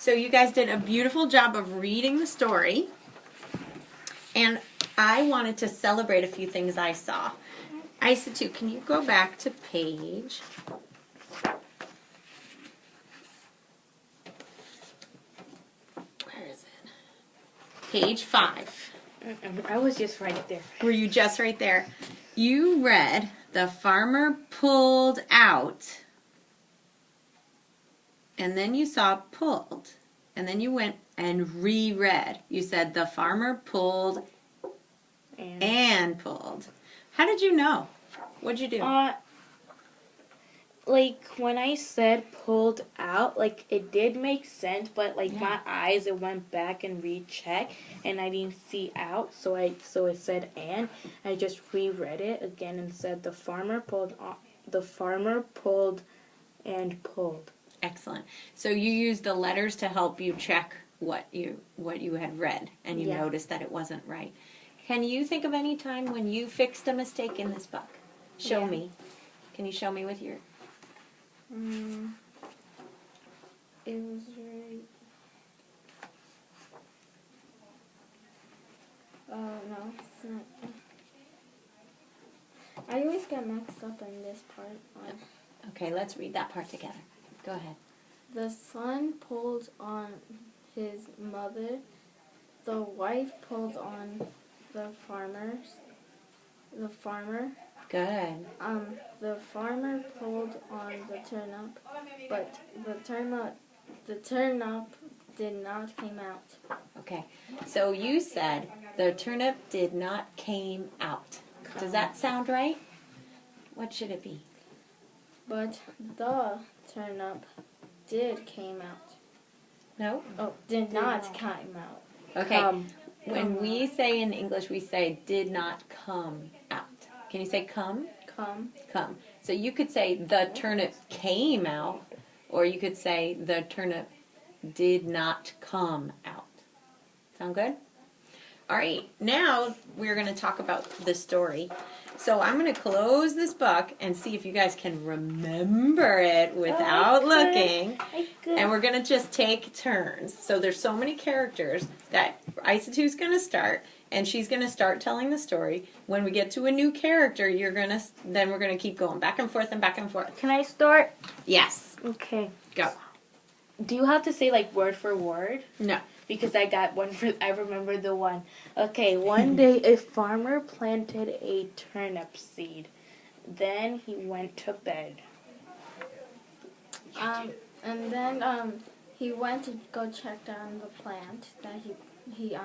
So you guys did a beautiful job of reading the story. And I wanted to celebrate a few things I saw. Isa, too, can you go back to page... Where is it? Page 5. I was just right there. Were you just right there? You read, the farmer pulled out, and then you saw pulled, and then you went and reread. You said, the farmer pulled and pulled. How did you know? What'd you do? Like when I said pulled out, like it did make sense, but like my eyes, it went back and rechecked, and I didn't see out, so it said and. I just reread it again and said the farmer pulled and pulled. Excellent. So you used the letters to help you check what you had read, and you noticed that it wasn't right. Can you think of any time when you fixed a mistake in this book? Show me. Can you show me with your... It was right. No, it's not. I always get mixed up in this part. Okay, let's read that part together. Go ahead. The son pulled on his mother. The wife pulled on the farmer. Good. The farmer pulled on the turnip, but the turnip did not came out. Okay. So you said the turnip did not came out. Does that sound right? What should it be? But the turnip did came out. No? Oh, did not came out. Okay. When we say in English, we say did not come out. Can you say come? Come. Come. So you could say the turnip came out, or you could say the turnip did not come out. Sound good? All right. Now we're going to talk about the story. So I'm going to close this book and see if you guys can remember it without looking. And we're going to just take turns. So there's so many characters that Isa2's going to start, and she's going to start telling the story. When we get to a new character, then we're going to keep going back and forth and back and forth. Can I start? Yes. Okay. Go. Do you have to say like word for word? No. Because I got one I remember the one. Okay, one day a farmer planted a turnip seed. Then he went to bed. And then he went to go check down the plant that he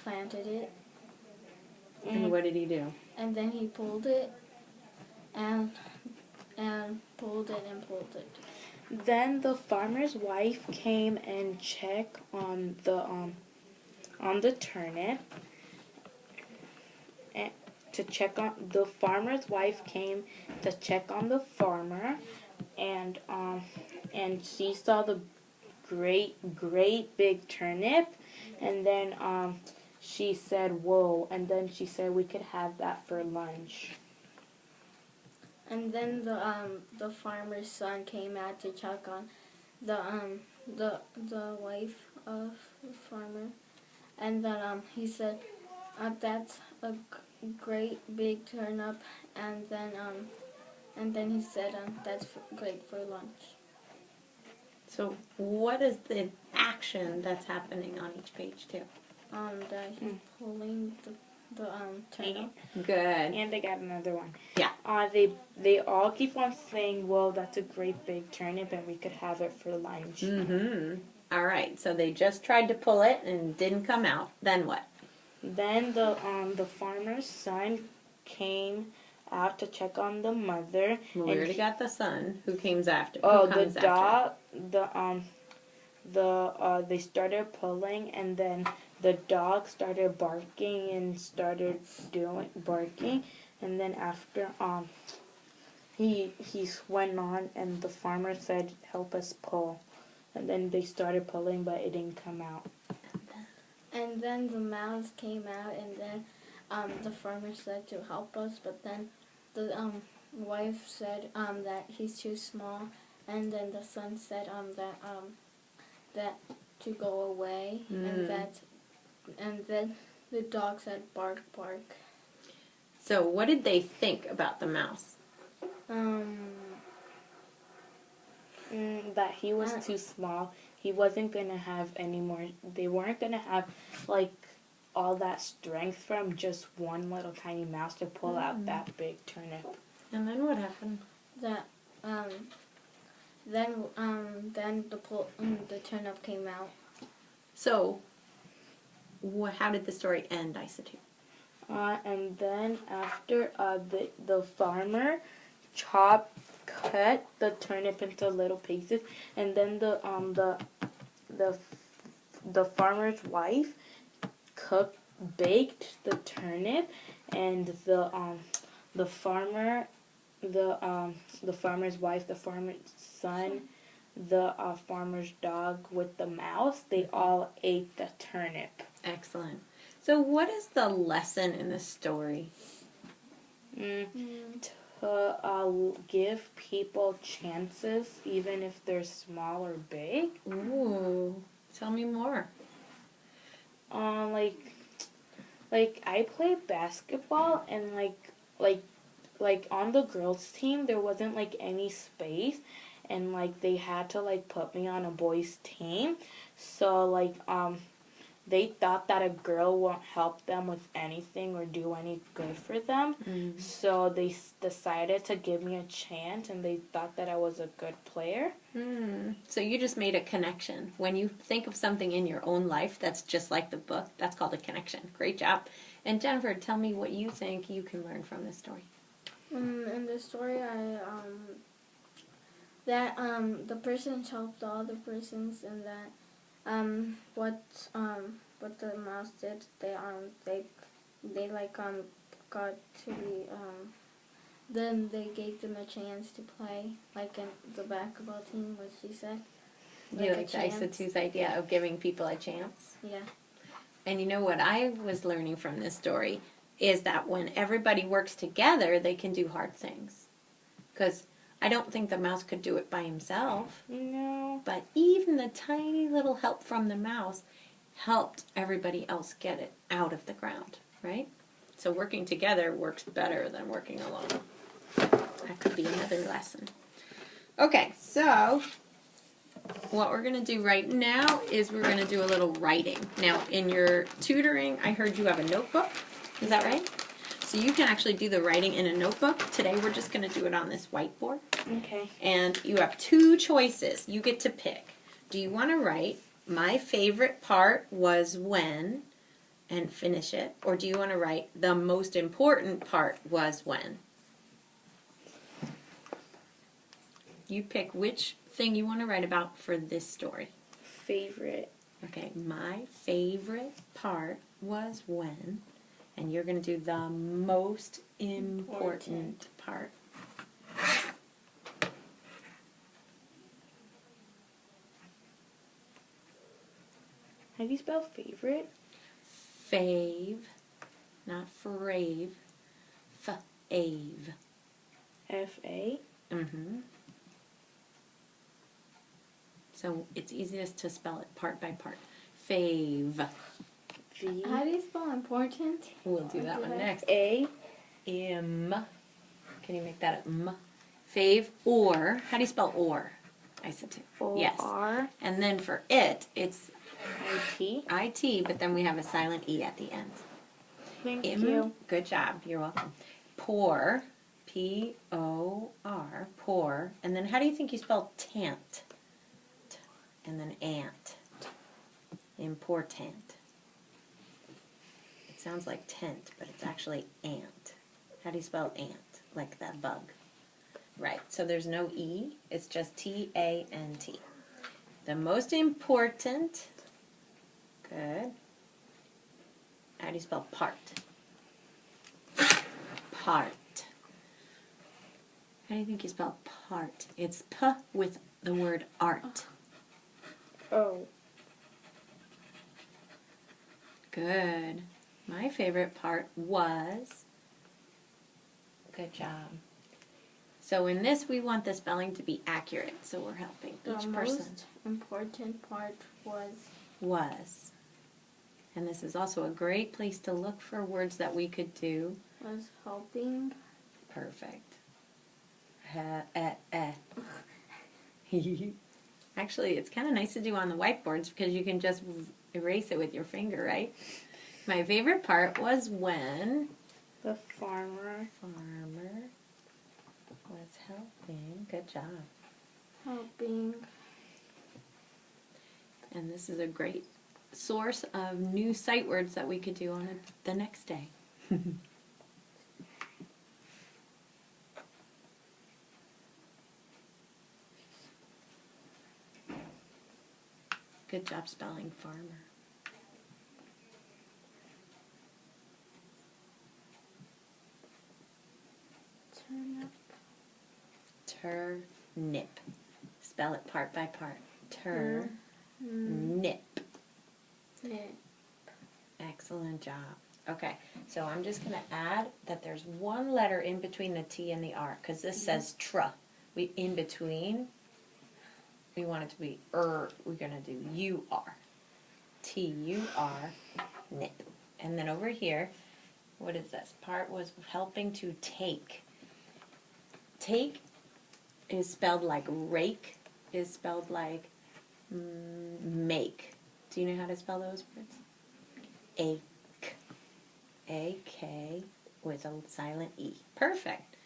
planted it. And what did he do? And then he pulled it and pulled it and pulled it. Then the farmer's wife came and checked on the turnip. And the farmer's wife came to check on the farmer, and she saw the great big turnip, and then she said, "Whoa!" And then she said we could have that for lunch. And then the farmer's son came out to check on the wife of the farmer, and then he said, "That's a great big turnip," and then he said, "That's great for lunch." So what is the action that's happening on each page too? That he's pulling the turnip. Good. And I got another one. Yeah. They all keep on saying, "Well, that's a great big turnip, and we could have it for lunch." Mm-hmm. All right. So they just tried to pull it and didn't come out. Then what? Then the farmer's son came out to check on the mother. Well, we already got the son. Who comes after? Oh, Who comes the dog. They started pulling, and then the dog started barking and started barking, and then after he went on, and the farmer said, "Help us pull," and then they started pulling, but it didn't come out. And then the mouse came out, and then the farmer said to help us, but then the wife said that he's too small, and then the son said that to go away, and then the dog said bark bark. So what did they think about the mouse? That he was too small. He wasn't gonna have any more. They weren't gonna have like all that strength from just one little tiny mouse to pull out that big turnip. And then what happened? That then the turnip came out. So how did the story end, Isatu? And then after the farmer cut the turnip into little pieces, and then the farmer's wife baked the turnip, and the farmer's wife, the farmer's son, the farmer's dog with the mouse, they all ate the turnip. Excellent. So what is the lesson in the story? To give people chances, even if they're small or big. Ooh, tell me more. Like I played basketball, and like on the girls' team there wasn't like any space, and like they had to like put me on a boys' team, so like they thought that a girl won't help them with anything or do any good for them. So they decided to give me a chance, and they thought that I was a good player. So you just made a connection. When you think of something in your own life that's just like the book, that's called a connection. Great job. And Jennifer, tell me what you think you can learn from this story. In the story, the persons helped the other persons, and that what the mouse did, they got to be then they gave them a chance to play, like in the basketball team, what she said. You like Isatu's idea of giving people a chance? Yeah. And you know what I was learning from this story is that when everybody works together, they can do hard things. Because I don't think the mouse could do it by himself. No. But even the tiny little help from the mouse helped everybody else get it out of the ground, right? So working together works better than working alone. That could be another lesson. Okay, so what we're going to do right now is we're going to do a little writing. Now, in your tutoring, I heard you have a notebook. Is that right? So you can actually do the writing in a notebook. Today we're just going to do it on this whiteboard. Okay. And you have two choices. You get to pick. Do you want to write, my favorite part was when, and finish it? Or do you want to write, the most important part was when? You pick which thing you want to write about for this story. Favorite. Okay, my favorite part was when, and you're going to do the most important part. How do you spell favorite? Fave, not frave. Fave. F-A? Mm-hmm. So it's easiest to spell it part by part. Fave. V. How do you spell important? We'll do that one next. A. M. Can you make that a M? Fave or. How do you spell or? I said to. Yes. O-R. And then for it, it's I-T. I-T, but then we have a silent E at the end. Thank M. you. Good job. You're welcome. Pour. P-O-R. Pour. And then how do you think you spell tant? And then ant. Important. It sounds like tent, but it's actually ant. How do you spell ant? Like that bug. Right, so there's no E, it's just T-A-N-T. The most important, good. How do you spell part? Part. How do you think you spell part? It's P with the word art. O. Good. My favorite part was, good job, So in this, we want the spelling to be accurate. So we're helping each The person. most important part Was. And this is also a great place to look for words that we could do. was helping. Perfect. Actually, it's kind of nice to do on the whiteboards because you can just erase it with your finger, right? My favorite part was when The farmer. was helping. Good job. Helping. And this is a great source of new sight words that we could do on the next day. Good job spelling farmer. Turnip. Spell it part by part. Turnip. Excellent job. Okay, so I'm just going to add that there's one letter in between the T and the R because this says tr. We in between. We want it to be we're going to do U-R. T-U-R, nip. And then over here, what is this? Part was helping to take. Take is spelled like rake, is spelled like make. Do you know how to spell those words? Ache. A-K with a silent E. Perfect.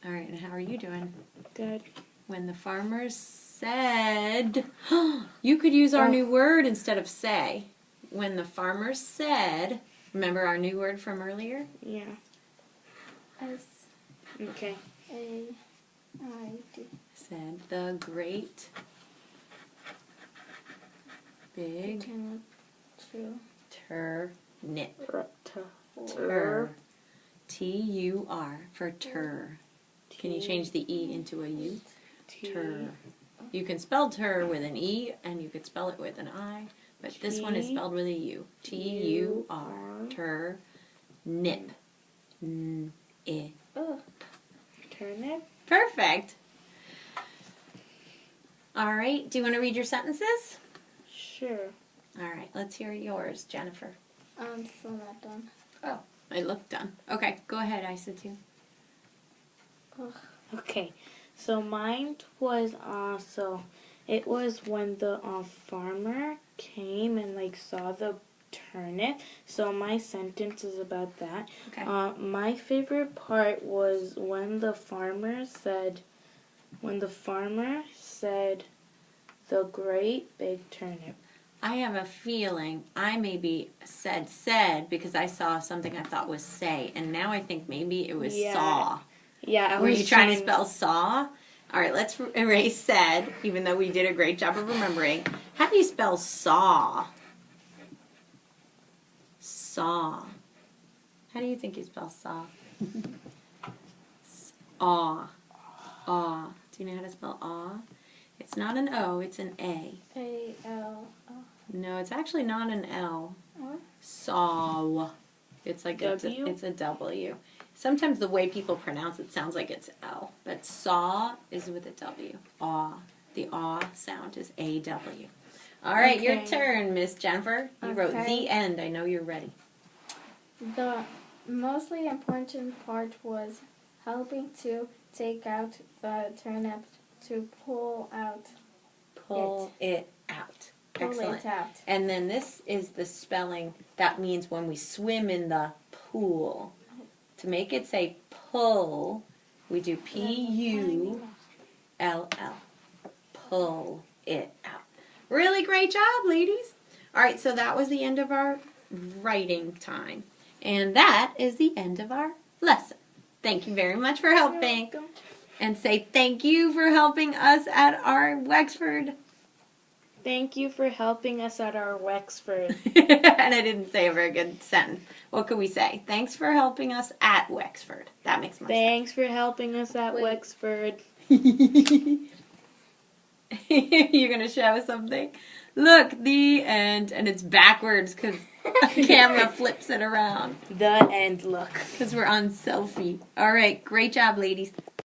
All right, and how are you doing? Good. When the farmer said, you could use our new word instead of say. When the farmer said, remember our new word from earlier? Yeah. S Okay. A I D. Said the great big turnip. Tur. T-U-R for tur. Can you change the E into a U? Tur. You can spell tur with an E and you could spell it with an I, but this one is spelled with a U. T-U-R. Tur. Nip. N-I. Turnip. Perfect. All right. Do you want to read your sentences? Sure. All right. Let's hear yours, Jennifer. I'm still not done. Oh, I look done. Okay. Go ahead, Isa, too. Okay. So mine was it was when the farmer came and like saw the turnip. So my sentence is about that. Okay. My favorite part was when the farmer said the great big turnip. I have a feeling I maybe said because I saw something I thought was say, and now I think maybe it was saw. Yeah, Were you trying to spell saw? All right, let's erase said, even though we did a great job of remembering. How do you spell saw? Saw. How do you think you spell saw? Aw. Aw. Do you know how to spell aw? It's not an O, it's an A. A-L. No, it's actually not an L. What? Saw. It's like W? it's a W. Sometimes the way people pronounce it sounds like it's L, but saw is with a W. Aw. The aw sound is A-W. All right, your turn, Miss Jennifer. You wrote the end. I know you're ready. The mostly important part was helping to take out the turnip to pull it out. Pull it Excellent. And then this is the spelling that means when we swim in the pool. To make it say pull, we do P-U-L-L. Pull it out. Really great job, ladies. All right, so that was the end of our writing time. And that is the end of our lesson. Thank you very much for helping. And say thank you for helping us at our Wexford. Thank you for helping us at our Wexford. And I didn't say a very good sentence. What could we say? Thanks for helping us at Wexford. That makes more Thanks for helping us at Wexford. sense. You're going to show us something? Look, the end. And it's backwards because the camera flips it around. The end look. Because we're on selfie. All right, great job, ladies.